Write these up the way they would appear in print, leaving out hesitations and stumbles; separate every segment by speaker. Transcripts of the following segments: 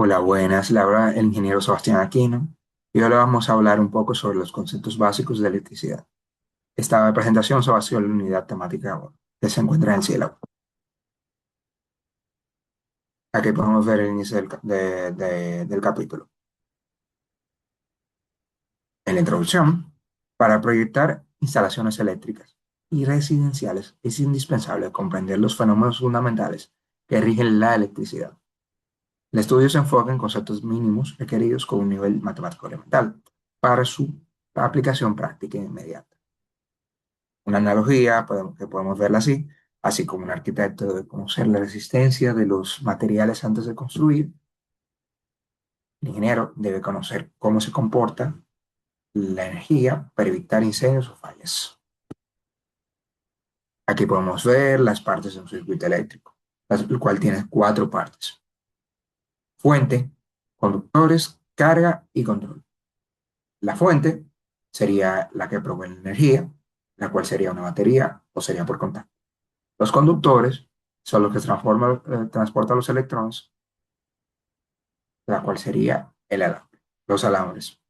Speaker 1: Hola, buenas. Le habla el ingeniero Sebastián Aquino y ahora vamos a hablar un poco sobre los conceptos básicos de electricidad. Esta presentación se basó en la unidad temática que se encuentra en el cielo. Aquí podemos ver el inicio del capítulo. En la introducción, para proyectar instalaciones eléctricas y residenciales es indispensable comprender los fenómenos fundamentales que rigen la electricidad. El estudio se enfoca en conceptos mínimos requeridos con un nivel matemático elemental para su aplicación práctica e inmediata. Una analogía, que podemos verla así como un arquitecto debe conocer la resistencia de los materiales antes de construir, el ingeniero debe conocer cómo se comporta la energía para evitar incendios o fallas. Aquí podemos ver las partes de un circuito eléctrico, el cual tiene cuatro partes: fuente, conductores, carga y control. La fuente sería la que provee la energía, la cual sería una batería o sería por contacto. Los conductores son los que transportan los electrones, la cual sería los alambres.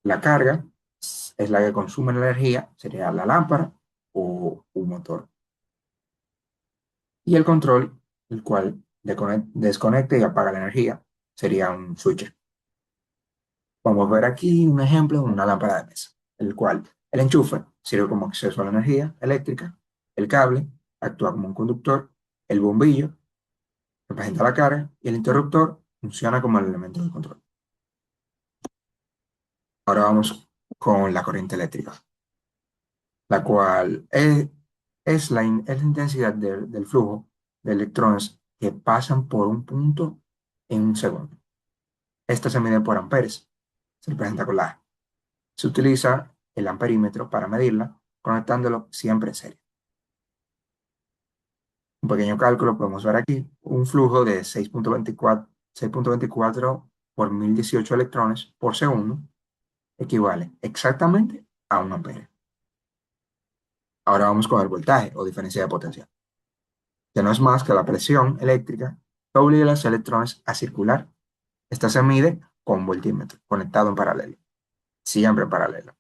Speaker 1: La carga es la que consume la energía, sería la lámpara o un motor. Y el control, el cual desconecta y apaga la energía, sería un switcher. Vamos a ver aquí un ejemplo de una lámpara de mesa, el cual el enchufe sirve como acceso a la energía eléctrica, el cable actúa como un conductor, el bombillo representa la carga y el interruptor funciona como el elemento de control. Ahora vamos con la corriente eléctrica, la cual es la intensidad del flujo de electrones que pasan por un punto en un segundo. Esta se mide por amperes, se representa con la A. Se utiliza el amperímetro para medirla, conectándolo siempre en serie. Un pequeño cálculo podemos ver aquí, un flujo de 6.24 por 1018 electrones por segundo equivale exactamente a un ampere. Ahora vamos con el voltaje o diferencia de potencia, que no es más que la presión eléctrica que obliga a los electrones a circular. Esta se mide con un voltímetro conectado en paralelo, siempre en paralelo.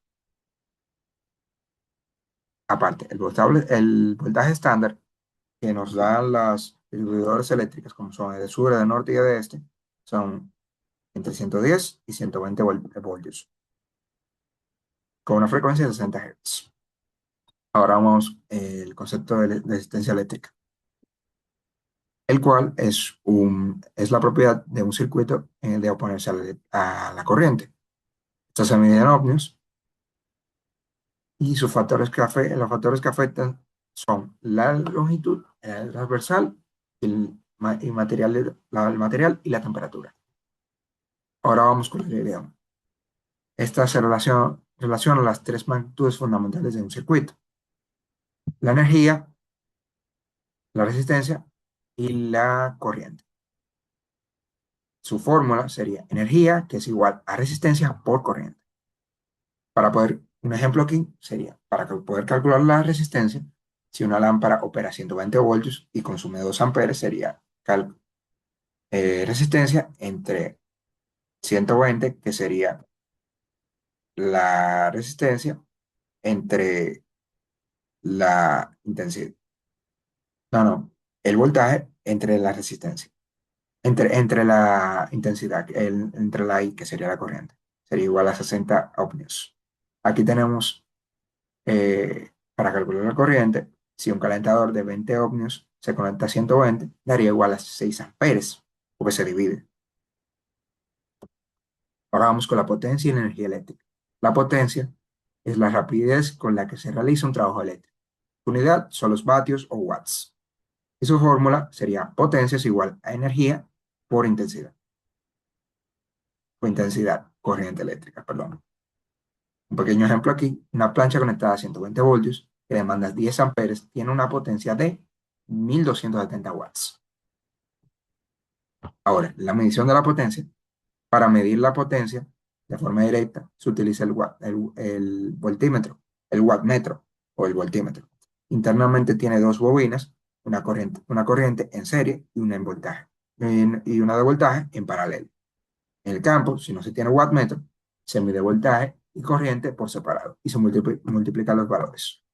Speaker 1: Aparte, el voltaje estándar que nos dan las distribuidoras eléctricas, como son el de sur, el de norte y el de este, son entre 110 y 120 voltios, con una frecuencia de 60 Hz. Ahora vamos al concepto de resistencia eléctrica, el cual es la propiedad de un circuito de oponerse a la corriente. Esto se mide en ohmios y los factores que afectan son la longitud, el transversal, el material y la temperatura. Ahora vamos con la teoría. Esta relaciona las tres magnitudes fundamentales de un circuito: la energía, la resistencia y la corriente. Su fórmula sería energía, que es igual a resistencia por corriente. Un ejemplo aquí sería, para poder calcular la resistencia, si una lámpara opera 120 voltios y consume 2 amperes, sería resistencia entre 120, que sería la resistencia, entre la intensidad. No, no, el voltaje entre la resistencia. Entre la intensidad, entre la I, que sería la corriente, sería igual a 60 ohmios. Aquí tenemos, para calcular la corriente, si un calentador de 20 ohmios se conecta a 120, daría igual a 6 amperes, porque se divide. Ahora vamos con la potencia y la energía eléctrica. La potencia es la rapidez con la que se realiza un trabajo eléctrico. Su unidad son los vatios o watts. Y su fórmula sería potencia es igual a energía por intensidad. O intensidad, corriente eléctrica, perdón. Un pequeño ejemplo aquí, una plancha conectada a 120 voltios que demanda 10 amperes tiene una potencia de 1270 watts. Ahora, la medición de la potencia. Para medir la potencia de forma directa se utiliza el voltímetro, el wattmetro o el voltímetro. Internamente tiene dos bobinas, una corriente en serie y una en voltaje. y una de voltaje en paralelo. En el campo, si no se tiene wattmetro, se mide voltaje y corriente por separado y se multiplican los valores.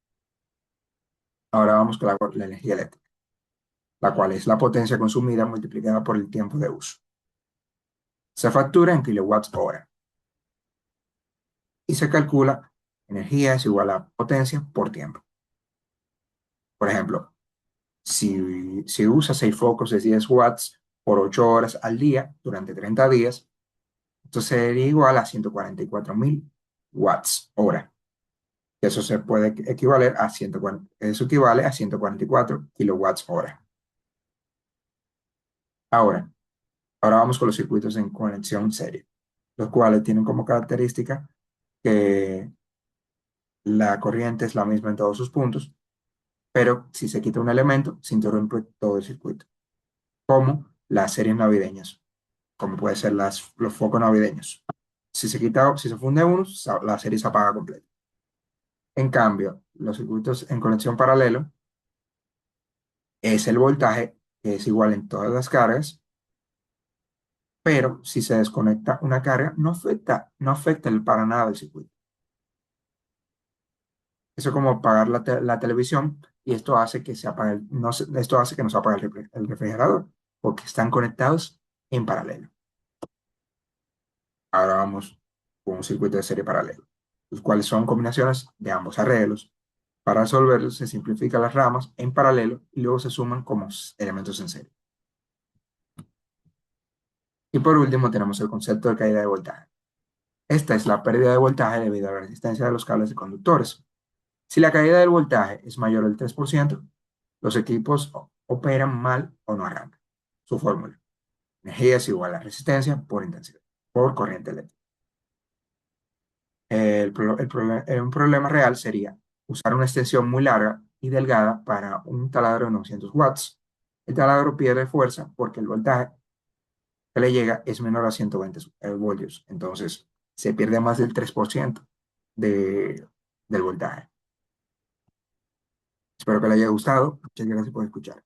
Speaker 1: Ahora vamos con la energía eléctrica, la cual es la potencia consumida multiplicada por el tiempo de uso. Se factura en kilowatts hora y se calcula energía es igual a potencia por tiempo. Por ejemplo, si usa 6 focos de 10 watts por 8 horas al día durante 30 días, entonces sería igual a 144.000 watts hora. Eso se puede equivaler a 140, eso equivale a 144 kilowatts hora. Ahora, ahora vamos con los circuitos en conexión serie, los cuales tienen como característica que la corriente es la misma en todos sus puntos, pero si se quita un elemento, se interrumpe todo el circuito, como las series navideñas, como puede ser los focos navideños. Si se funde uno, la serie se apaga completa. En cambio, los circuitos en conexión paralelo es el voltaje que es igual en todas las cargas, pero si se desconecta una carga, no afecta para nada el circuito. Eso es como apagar la televisión y esto hace que se apague, esto hace que no se apague el refrigerador, porque están conectados en paralelo. Ahora vamos con un circuito de serie paralelo, los cuales son combinaciones de ambos arreglos. Para resolverlos se simplifican las ramas en paralelo y luego se suman como elementos en serie. Y por último tenemos el concepto de caída de voltaje. Esta es la pérdida de voltaje debido a la resistencia de los cables de conductores. Si la caída del voltaje es mayor al 3%, los equipos operan mal o no arrancan. Su fórmula: energía es igual a resistencia por intensidad, por corriente eléctrica. Un problema real sería usar una extensión muy larga y delgada para un taladro de 900 watts. El taladro pierde fuerza porque el voltaje que le llega es menor a 120 voltios. Entonces, se pierde más del 3% del voltaje. Espero que le haya gustado. Muchas gracias por escuchar.